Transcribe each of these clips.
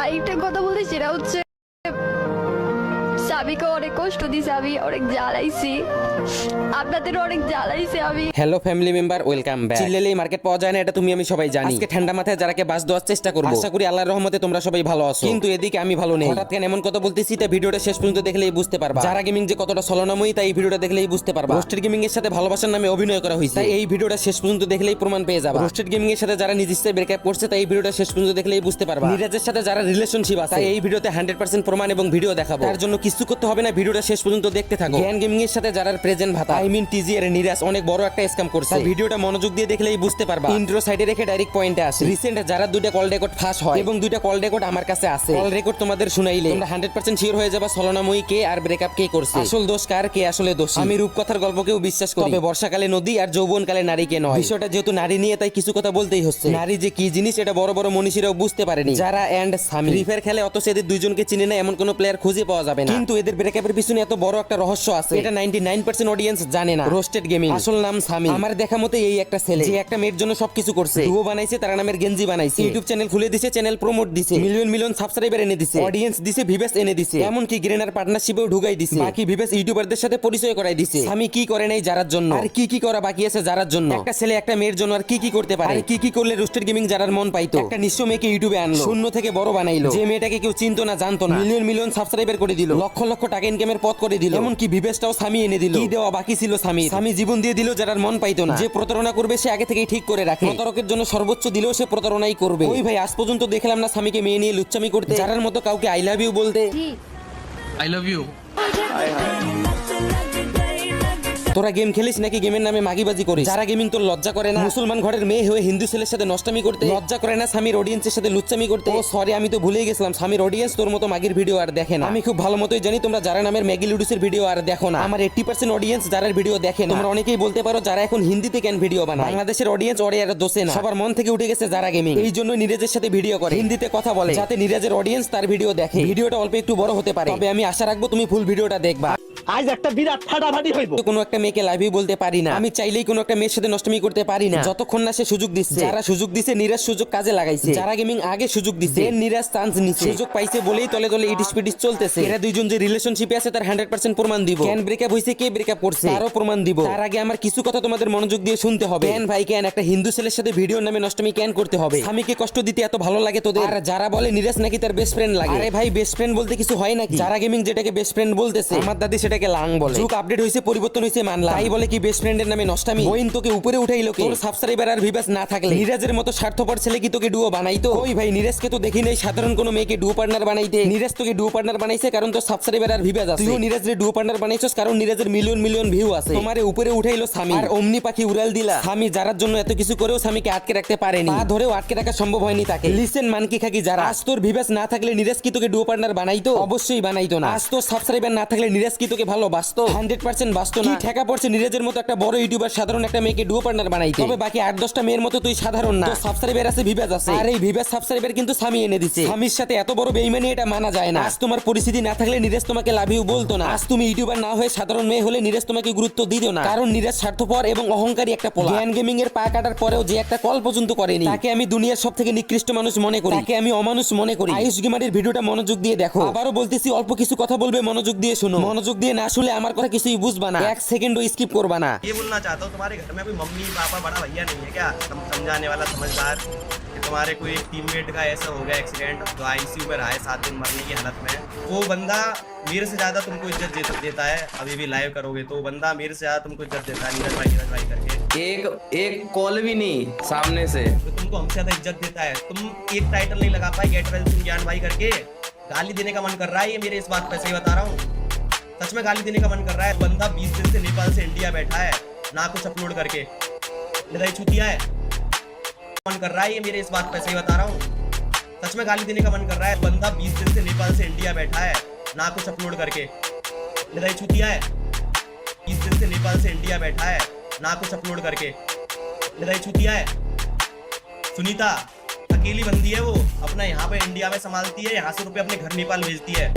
আরেকটা কথা বলতে সেটা হচ্ছে স্বামীকে অনেক কষ্ট দিয়েছে, আমি অনেক জ্বালাইছি, আপনাদের অনেক জ্বালাইছি আমি। Hello family member, welcome back. চিল্লেলেই মার্কেট পাওয়া যায় না, এটা তুমি আমি সবাই জানি। আজকে ঠান্ডা মাথায় যারাকে বাস দেওয়ার চেষ্টা করব। আশা করি আল্লাহর রহমতে তোমরা সবাই ভালো আছো, কিন্তু এদিকে আমি ভালো নেই। হঠাৎ কেন এমন কথা বলতেছি তা ভিডিওটা শেষ পর্যন্ত দেখলেই বুঝতে পারবা। যারা গেমিং যে কতটা ছলনাময়ী তা এই ভিডিওটা দেখলেই বুঝতে পারবা। রোস্টেড গেমিং এর সাথে ভালোবাসার নামে অভিনয় করা হয়েছে, তাই এই ভিডিওটা শেষ পর্যন্ত দেখলেই প্রমাণ পেয়ে যাবা। রোস্টেড গেমিং এর সাথে যারা নিজ ইচ্ছায় ব্রেকআপ করছে তাই এই ভিডিওটা শেষ পর্যন্ত দেখলেই বুঝতে পারবা। নিরাজের সাথে যারা রিলেশনশিপ আছে তাই এই ভিডিওতে 100% প্রমাণ এবং ভিডিও দেখাবো। তার জন্য কিছু করতে হবে না, ভিডিওটা শেষ পর্যন্ত দেখতে থাকো। জ্ঞান গেমিং এর সাথে যারা প্রেজেন্ট ভাতা আই মিন টিজি এর নিরাজ অনেক বড় একটা স্ক্যাম করছে। ভিডিওটা মনোযোগ দিয়ে দেখলেই বুঝতে পারবা। ইন্ট্রো সাইডে রেখে ডাইরেক্ট পয়েন্টে আসে। রিসেন্ট যারা দুইটা কল রেকর্ড ফাঁস হয় এবং দুইটা কল রেকর্ড আমার কাছে আছে, কল রেকর্ড তোমাদের শুনাইলে তোমরা 100% শিওর হয়ে যাবা ছলনাময়ী কে আর ব্রেকআপ কে করছে, আসল দোষ কার, কে আসলে দোষী। আমি রূপকথার গল্পকেও বিশ্বাস করি, তবে বর্ষাকালে নদী আর যৌবনকালে নারীকে নয়। বিষয়টা যেহেতু নারী নিয়ে তাই কিছু কথা বলতেই হচ্ছে। নারী যে কি জিনিস এটা বড় বড় মনীষীরাও বুঝতে পারেনি। যারা এন্ড সামি ফ্রি ফায়ার খেলে অথচ এদের দুইজনকে চিনে না এমন কোনো প্লেয়ার খুঁজে পাওয়া যাবে না, কিন্তু এদের ব্রেকআপের পিছনে এত বড় একটা রহস্য আছে, এটা 99% অডিয়েন্স জানে না। রোস্টেড গেমিং আসল নাম সামি। আমার দেখা মতে এই একটা ছেলে যে একটা মেয়ের জন্য সবকিছু করছে। ডুও বানাইছে, তার নামের গেঞ্জি বানাইছে, ইউটিউব চ্যানেল খুলে দিছে, চ্যানেল প্রমোট দিছে, মিলিয়ন মিলিয়ন সাবস্ক্রাইবার এনে দিছে, অডিয়েন্স দিছে, ভিউয়ার্স এনে দিছে, এমনকি গ্রেনার পার্টনারশিপেও ঢুকাই দিছে। বাকি ভিউয়ার্স ইউটিউবারদের সাথে পরিচয় করাই দিছে। সামি কি করে নাই যারার জন্য, আর কি কি করা বাকি আছে যারার জন্য। একটা ছেলে একটা মেয়ের জন্য আর কি কি করতে পারে, আর কি কি করলে রোস্টেড গেমিং যারার মন পাইতো। একটা নিঃস্ব মেয়েকে ইউটিউবে আনলো, শূন্য থেকে বড় বানাইলো, যে মেয়েটাকে কেউ চিনতো না জানতো না, মিলিয়ন মিলিয়ন সাবস্ক্রাইবার করে দিল, লক্ষ লক্ষ টাকা ইনকামের পথ করে দিল, এমনকি ভিউয়ার্সটাও সামি এনে দিল। কি দেওয়া বাকি ছিল সামির? সামি জীবন দিয়ে দিল যারার মন পাইতো না। যে প্রতারণা করবে সে আগে থেকেই ঠিক করে রাখে, প্রতারকের জন্য সর্বোচ্চ দিলেও সে প্রতারণাই করবে। ওই ভাই আজ পর্যন্ত দেখলাম না স্বামীকে মেয়ে নিয়ে লুচ্চামি করতে, যারার মতো কাউকে আই লাভ ইউ বলতে। I love you. তোরা গেম খেলিস নাকি গেমের নামে মাগিবাজি করিস? যারা গেমিং তোর লজ্জা করে না? মুসলমান ঘরের মেয়ে হয়ে হিন্দু ছেলের সাথে নষ্টামি করতে লজ্জা করে না? স্বামীর অডিয়েন্সের সাথে লুচ্চামি করতে? ও সরি, আমি তো ভুলেই গেছিলাম, স্বামীর অডিয়েন্স তোর মতো মাগির ভিডিও আর দেখে না। আমি খুব ভালো মতোই জানি তোমরা যারা নামের ম্যাগি লুডুসের ভিডিও আর দেখো না। আমার 80% অডিয়েন্স যারা ভিডিও দেখে না। তোমরা অনেকেই বলতে পারো যারা এখন হিন্দিতে কেন ভিডিও বানায়। বাংলাদেশের অডিয়েন্স ওরে আর দোষে না, সবার মন থেকে উঠে গেছে যারা গেমিং। এই জন্য নিরাজের সাথে ভিডিও করে, হিন্দিতে কথা বলে, যাতে নিরাজের অডিয়েন্স তার ভিডিও দেখে। ভিডিওটা অল্প একটু বড় হতে পারে, তবে আমি আশা রাখবো তুমি ফুল ভিডিওটা দেখবা। আজ একটা বিরাট ফাটাফাটি হইব। কোনো একটা মেয়েকে লাভ ইউ বলতে পারি না, আমি চাইলেই কোনো একটা মেয়ের সাথে নষ্টমি করতে পারি না, যতক্ষণ না সে সুযোগ দিচ্ছে। যারা সুযোগ দিছে নিরাজ সুযোগ কাজে লাগাইছে, যারা গেমিং আগে সুযোগ দিছে নিরাজ চান্স নিছে। সুযোগ পাইছে বলেই তলে তলে ইটিস পিটিস চলতেছে। এরা দুইজন যে রিলেশনশিপে আছে তার 100% প্রমাণ দিব। কেন ব্রেকআপ হইছে, কে ব্রেকআপ করছে তারও প্রমাণ দিব। তার আগে আমার কিছু কথা তোমাদের মনোযোগ দিয়ে শুনতে হবে। কেন ভাই কেন একটা হিন্দু ছেলের সাথে ভিডিওর নামে নষ্টমি কেন করতে হবে? স্বামীকে কষ্ট দিতে এত ভালো লাগে তোদের? আর যারা বলে নিরাজ নাকি তার বেস্ট ফ্রেন্ড লাগে, আরে ভাই বেস্ট ফ্রেন্ড বলতে কিছু হয় নাকি? যারা গেমিং যেটাকে বেস্ট ফ্রেন্ড বলতেছে আমার দাদি সেটাকে লাং বলে। আপডেট হইছে, পরিবর্তন হইছে, মানলাম। তাই বলে কি বেস্ট ফ্রেন্ডের নামে নষ্টামি? বইন তোকে উপরে উঠাইলো কে? তোর সাবস্ক্রাইবার আর ভিউয়ার্স না থাকলে নিরাজের মতো স্বার্থপর ছেলে কি তোকে ডুও বানাইতো? ওই ভাই নিরাজকে তো দেখি নাই সাধারণ কোনো মেয়েকে ডুও পার্টনার বানাইতে। নিরাজ তোকে ডুও পার্টনার বানাইছে কারণ তোর সাবস্ক্রাইবার আর ভিউয়ার্স আছে। তুইও নিরাজের ডুও পার্টনার বানাইছস কারণ নিরাজের মিলিয়ন মিলিয়ন ভিউ আছে। তোমারে উপরে উঠাইলো স্বামী, আর অমনি পাখি উড়াল দিলা। স্বামী যারার জন্য এত কিছু করেও স্বামীকে আটকে রাখতে পারেনি, পা ধরেও আটকে রাখা সম্ভব হয়নি তাকে। লিসেন মানকি খাকি যারা, আজ তোর ভিউয়ার্স না থাকলে নিরাজ কি তোকে ডুও পার্টনার বানাইতো? অবশ্যই বানাইতো না। আজ তোর সাবস্ক্রাইবার না থাকলে নিরাজ কি তোকে ভালোবাসতো? 100% বাসতো না। ঠেকা পড়ছে নিরাজের মতো একটা বড় ইউটিউবার সাধারণ একটা মেয়েকে ডুও পার্টনার বানাইতে। তবে বাকি 8-10টা মেয়ের মতো তুই সাধারণ না, তোর সাবস্ক্রাইবার আছে, ভিউয়ার্স আছে, আর এই ভিউয়ার্স সাবস্ক্রাইবার কিন্তু স্বামী এনে দিছে। স্বামীর সাথে এত বড় বেইমানি এটা মানা যায় না। আজ তোমার পরিস্থিতি না থাকলে নিরাজ তোমাকে লাভ ইউ বলতো না। আজ তুমি ইউটিউবার না হয়ে সাধারণ মেয়ে হলে নিরাজ তোমাকে গুরুত্ব দিত না, কারণ নিরাজ স্বার্থপর এবং অহংকারী একটা পোলা। জ্ঞান গেমিং এর পা কাটার পরেও যে একটা কল পর্যন্ত করেনি, তাকে আমি দুনিয়ার সবথেকে নিকৃষ্ট মানুষ মনে করি, তাকে আমি অমানুষ মনে করি। আয়ুষ গেমারের ভিডিওটা মনোযোগ দিয়ে দেখো। আবারও বলতেছি অল্প কিছু কথা বলবে, মনোযোগ দিয়ে শোনো। মনোযোগ দিয়ে না শুনলে আমার কথা কিছুই বুঝবা না, এক সেকেন্ডও স্কিপ করবা না। ये बोलना चाहता हूँ तुम्हारे घर में कोई मम्मी पापा बड़ा भैया नहीं है क्या, समझाने वाला समझदार? कि तुम्हारे कोई टीममेट का ऐसा हो गया एक्सीडेंट तो आईसीयू में रहा है 7 दिन मरने की हालत में, वो बंदा मेरे से ज्यादा तुमको इज्जत देता है। अभी भी लाइव करोगे तो वो बंदा मेरे से ज्यादा तुमको इज्जत देता है, नीरज भाई करके। एक कॉल भी नहीं सामने से, तो तुमको हमसे ज्यादा इज्जत देता है। तुम एक टाइटल नहीं लगा पाए गेट वेल तुम ज्ञान भाई करके। गाली देने का मन कर रहा है ये मेरे, इस बात पे सही बता रहा हूँ, सच में गाली देने का मन कर रहा है। बंदा 20 दिन से नेपाल से इंडिया बैठा है ना कुछ अपलोड करके, लड़ाई छूतिया है। मन कर रहा है ये मेरे, इस बात पे सही बता रहा हूँ, सच में गाली देने का मन कर रहा है। बंदा 20 दिन से नेपाल से इंडिया बैठा है ना कुछ अपलोड करके, लड़ाई छूतिया है। 20 दिन से नेपाल से इंडिया बैठा है ना कुछ अपलोड करके, लड़ाई छूतिया है। सुनीता अकेली बंदी है, वो अपना यहाँ पे इंडिया में संभालती है, यहाँ से रुपये अपने घर नेपाल भेजती है।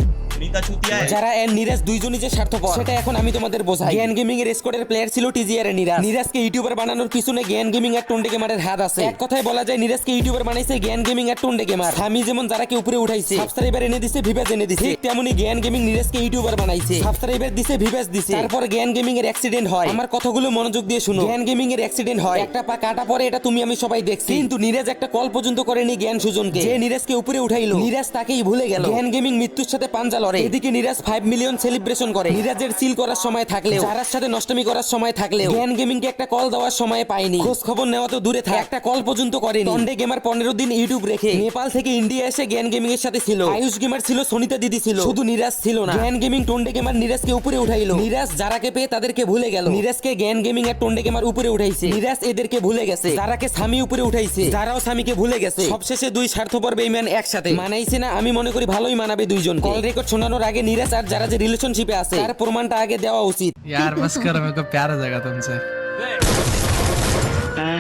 सुनीता चूतिया है। যারা এর নিরাজ দুইজনই যে স্বার্থপর সেটা এখন আমি তোমাদের বোঝাই। জ্ঞান গেমিং এর স্কোয়াডের প্লেয়ার ছিল টিজিআর এর নিরাজ। নিরাজকে ইউটিউবার বানানোর পিছনে জ্ঞান গেমিং আর টন্ডে গেমারের হাত আছে। এক কথায় বলা যায় নিরাজকে ইউটিউবার বানাইছে জ্ঞান গেমিং আর টন্ডে গেমার। আমি যেমন যারাকে উপরে উঠাইছে, সাবস্ক্রাইবার এনে দিছে, ভিভাস এনে দিছে, ঠিক তেমনি জ্ঞান গেমিং নিরাজকে ইউটিউবার বানাইছে, সাবস্ক্রাইবার দিছে, ভিভাস দিছে। তারপর জ্ঞান গেমিং এর অ্যাক্সিডেন্ট হয়। আমার কথাগুলো মনোযোগ দিয়ে শুনো। জ্ঞান গেমিং এর অ্যাক্সিডেন্ট হয়, একটা পা কাটা পরে, এটা তুমি আমি সবাই দেখছি। কিন্তু নিরাজ একটা কল পর্যন্ত করেনি জ্ঞান সুজনকে। যে নিরাজকে উপরে উঠাইলো নিরাজ তাকেই ভুলে গেল। জ্ঞান গেমিং মৃত্যুর সাথে পাঞ্জা লড়ে। এদিকে নিরাজ 5 মিলিয়ন সেলিব্রেশন করে। নিরাজের সিল করার সময় থাকলেও, যারার সাথে নষ্টমি করার সময় থাকলেও জ্ঞান গেমিং কে একটা কল দেওয়ার সময় পায়নি। খোঁজ খবর নেওয়া তো দূরে থাকে, একটা কল পর্যন্ত করেনি। টন্ডে গেমার 15 দিন ইউটিউব রেখে নেপাল থেকে ইন্ডিয়া এসে জ্ঞান গেমিং এর সাথে ছিল। আয়ুষ গেমার ছিল, সোনিতা দিদি ছিল, শুধু নিরাজ ছিল না। জ্ঞান গেমিং টন্ডে গেমার নিরাজকে উপরে উঠাইলো। নিরাজ যারাকে পেয়ে তাদেরকে ভুলে গেল। নিরাজকে জ্ঞান গেমিং আর টন্ডে গেমার উপরে উঠাইছে। নিরাজ এদেরকে ভুলে গেছে। যারাকে স্বামী উপরে উঠাইছে, যারাও স্বামীকে ভুলে গেছে। সবশেষে দুই স্বার্থপর বেঈমান একসাথে মানাইছে না? আমি মনে করি ভালোই মানাবে দুইজন। কল রেকর্ড শোনানোর আগে নিরাজ আর যারা যে রিলেশনশিপে আছে তার প্রমাণটা আগে দেওয়া উচিত। यार बस करो, मेरे को प्यार हो जाएगा तुमसे।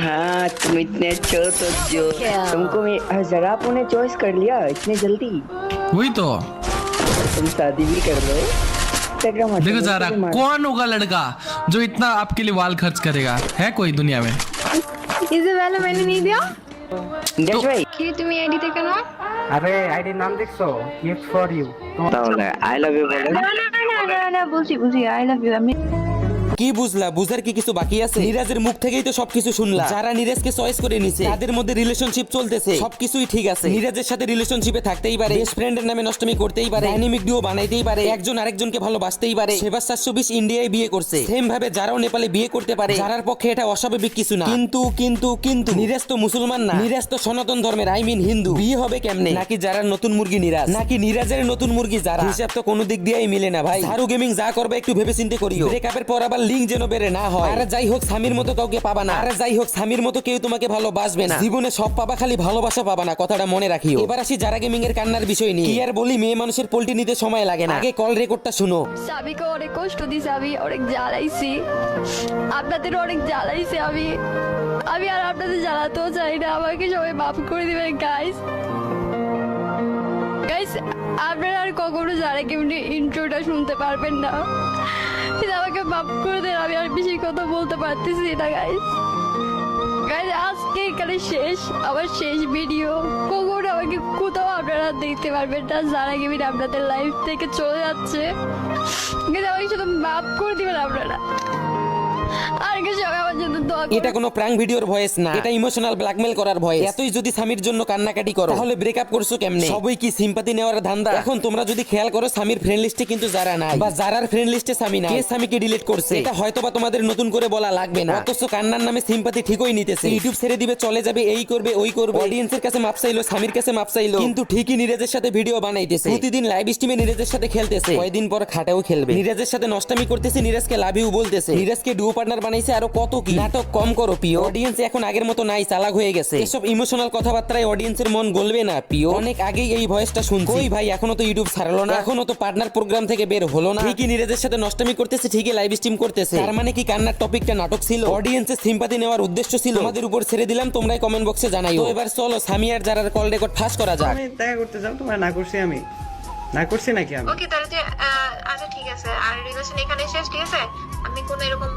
हाँ तुम इतने अच्छे हो तो जो तुमको जरा आपने चॉइस कर लिया इतने जल्दी। वही तो तुम शादी भी कर लो। Instagram देखो जरा, कौन होगा लड़का जो इतना आपके लिए वाल खर्च करेगा? है कोई दुनिया में? इसे पहले मैंने नहीं दिया गैस भाई कि তুমি আইডিতে কেন? আরে আইডির নাম দেখছো? Gift for you. তাহলে আই লাভ ইউ বলো। না বুঝি আই লাভ ইউ। আমি কি বুঝলা? বুঝার কি কিছু বাকি আছে? নিরাজের মুখ থেকেই তো সবকিছু শুনলা। যারা নিরাজকে চয়েস করে নিছে তাদের মধ্যে রিলেশনশিপ চলতেছে, সবকিছুই ঠিক আছে। নিরাজের সাথে রিলেশনশিপে থাকতেই পারে, বেস্ট ফ্রেন্ডের নামে নষ্টমি করতেই পারে, ডাইনামিক ডুও বানাইতেই পারে, একজন আরেকজনকে ভালোবাসতেই পারে। সেবার 720 ইন্ডিয়ায় বিয়ে করছে, সেম ভাবে যারাও নেপালে বিয়ে করতে পারে। যারার পক্ষে এটা অস্বাভাবিক কিছু না। কিন্তু নিরাজ তো মুসলমান না, নিরাজ তো সনাতন ধর্মের, আই মিন হিন্দু। বিয়ে হবে কেমনে? নাকি যারা নতুন মুরগি নিরাজ, নাকি নিরাজের নতুন মুরগি যারা? হিসাব তো কোনো দিক দিয়েই মিলে না ভাই। ঝাড়ু গেমিং যা করবে একটু ভেবে চিন্তে করিও। ব্রেকআপের পর আবার লিঙ্ক যেন বেড়ে না হয়। আরে যাই হোক, স্বামীর মতো কাউকে পাবা না। আরে যাই হোক, স্বামীর মতো কেউ তোমাকে ভালোবাসবে না। জীবনে সব পাবা, খালি ভালোবাসা পাবা না, কথাটা মনে রাখিও। এবার আসি যারা গেমিং এর কান্নার বিষয় নিয়ে। কি আর বলি, মেয়ে মানুষের পোল্টি নিতে সময় লাগে না। আগে কল রেকর্ডটা শুনো। স্বামীকে অনেক কষ্ট দিয়েছি, আমি অনেক জ্বালাইছি, আপনাদের অনেক জ্বালাইছি। আমি আর আপনাদের জ্বালাতেও চাই না। আমাকে সবাই মাফ করে দিবেন গাইস। আপনারা আর কখনো যারা কেমনি ইন্ট্রোটা শুনতে পারবেন না। কিন্তু আমাকে মাফ করে দেন, আমি আর বেশি কথা বলতে পারতেছি না গাইস। আজকে এখানে শেষ, আমার শেষ ভিডিও। কখনো আমাকে কোথাও আপনারা দেখতে পারবেন না। যারা কেমনি আপনাদের লাইফ থেকে চলে যাচ্ছে, কিন্তু আমাকে শুধু মাফ করে দিবেন আপনারা। আর কিছু আমার জন্য দোয়া করবেন। এটা কোনো প্র্যাঙ্ক ভিডিওর ভয়েস না, এটা ইমোশনাল ব্ল্যাকমেল করার ভয়েস। এতই যদি স্বামীর জন্য কান্নাকাটি করো, তাহলে ব্রেকআপ করছো কেমনে? সবই কি সিম্পাথি নেওয়ার ধান্দা? এখন তোমরা যদি খেয়াল করো, স্বামীর ফ্রেন্ড লিস্টে কিন্তু যারা নাই, বা যারার ফ্রেন্ড লিস্টে স্বামী নাই, কে স্বামীকে ডিলিট করছে, এটা হয়তোবা তোমাদের নতুন করে বলা লাগবে না। অথচ কান্নার নামে সিম্পাথি ঠিকই নিতেছে। ইউটিউব ছেড়ে দিবে, চলে যাবে, এই করবে ওই করবে, অডিয়েন্সের কাছে মাপ চাইলো, স্বামীর কাছে মাপ চাইলো, কিন্তু ঠিকই নিরাজের সাথে ভিডিও বানাইতেছে, প্রতিদিন লাইভ স্ট্রিমে নিরাজের সাথে খেলতেছে, কয়দিন পর খাটেও খেলবে। নিরাজের সাথে নষ্টামি করতেছে, নিরাজকে লাভ ইউ বলতেছে, নিরাজকে ডুও পার্টনার বানাইছে, আরো কত কি। নাটক কম করো প্রিয়। অডিয়েন্স এখন আগের মতো নাই, চালাক হয়ে গেছে। এসব ইমোশনাল কথাবার্তায় অডিয়েন্সের মন গলবে না প্রিয়। অনেক আগেই এই ভয়েসটা শুনছি। ওই ভাই এখনো তো ইউটিউব ছাড়লো না, এখনো তো পার্টনার প্রোগ্রাম থেকে বের হলো না। ঠিকই নিরাজের সাথে নষ্টামি করতেছে, ঠিকই লাইভ স্ট্রিম করতেছে। তার মানে কি কান্নার টপিকটা নাটক ছিল? অডিয়েন্সের সিম্পাথি নেওয়ার উদ্দেশ্য ছিল? আমাদের উপর ছেড়ে দিলাম, তোমরাই কমেন্ট বক্সে জানাইও। এবার চলো স্বামী আর যারার কল রেকর্ড ফাঁস করা যাক। আমি দেখা করতে যাও, তোমার না করছি আমি না করছি নাকি আমি? ওকে তাহলে আচ্ছা ঠিক আছে। আর রিলেশন এখানে শেষ, ঠিক আছে? আমি কোনো এরকম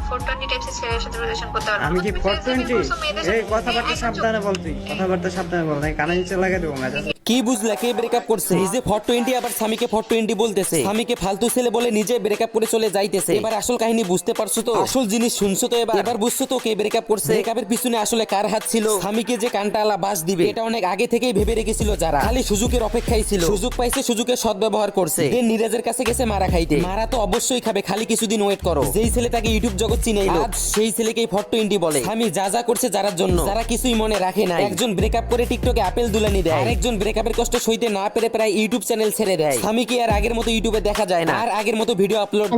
420 টাইপসের ছেলের সাথে রিলেশন করতে পারবো না। আমি কি 420? এই কথাবার্তা সাবধানে বল, তুই কথাবার্তা সাবধানে বল, নাই কানে নিচে লাগাই দেবো না। কি বুঝলা কে ব্রেকআপ করছে? নিজে 420 আবার স্বামীকে 420 বলতেছে, স্বামীকে ফালতু ছেলে বলে নিজে ব্রেকআপ করে চলে যাইতেছে। এবার আসল কাহিনী বুঝতে পারছো তো? আসল জিনিস শুনছো তো? এবার বুঝছো তো কে ব্রেকআপ করছে? ব্রেকআপের পিছনে আসলে কার হাত ছিল? স্বামীকে যে কানটালা বাস দিবে, এটা অনেক আগে থেকেই ভেবে রেখেছিল যারা, খালি সুযোগের অপেক্ষায় ছিল। সুযোগ পাইছে, সুযোগের সদ্ব্যবহার করছে। নিরাজের কাছে গেছে মারা খাইতে। মারা তো অবশ্যই খাবে, খালি কিছুদিন ওয়েট করো। যেই ছেলে তাকে ইউটিউব জগৎ চিনাইলো, আজ সেই ছেলেকেই 420 বলে। স্বামী যা যা করছে যারার জন্য, যারা কিছুই মনে রাখে না। একজন ব্রেকআপ করে টিকটকে আপেল দুলানি দেয়, আরেকজন ব্রেকআপের কষ্ট সইতে না পেরে প্রায় ইউটিউব চ্যানেল ছেড়ে দেয়। স্বামীকে আর আগের মতো ইউটিউবে দেখা যায় না, আর আগের মতো ভিডিও আপলোড